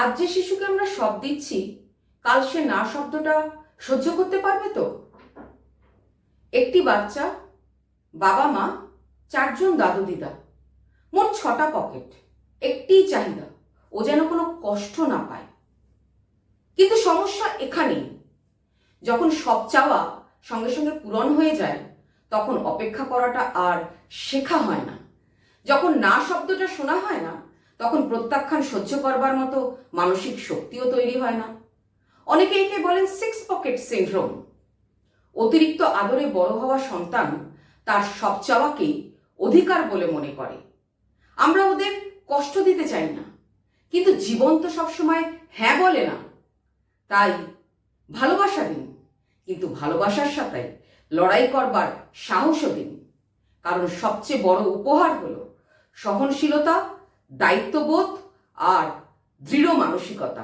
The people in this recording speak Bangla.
আজ যে শিশুকে আমরা সব দিচ্ছি, কাল সে না শব্দটা সহ্য করতে পারবে তো? একটি বাচ্চা, বাবা মা, 4জন দাদু দিদা, মোট 6টা পকেট, একটিই চাহিদা, ও যেন কোনো কষ্ট না পায়। কিন্তু সমস্যা এখানেই, যখন সব চাওয়া সঙ্গে সঙ্গে পূরণ হয়ে যায় তখন অপেক্ষা করাটা আর শেখা হয় না। যখন না শব্দটা শোনা হয় না তখন প্রত্যাখ্যান সহ্য করবার মতো মানসিক শক্তিও তৈরি হয় না। অনেকে একে বলেন 6 পকেট সিনড্রোম। অতিরিক্ত আদরে বড় হওয়া সন্তান তার সব চাওয়াকেই অধিকার বলে মনে করে। আমরা ওদের কষ্ট দিতে চাই না, কিন্তু জীবন তো সবসময় হ্যাঁ বলে না। তাই ভালোবাসা দিন, কিন্তু ভালোবাসার সাথে লড়াই করবার সাহসও দিন। কারণ সবচেয়ে বড় উপহার হলো সহনশীলতা, দায়িত্ববোধ আর দৃঢ় মানসিকতা।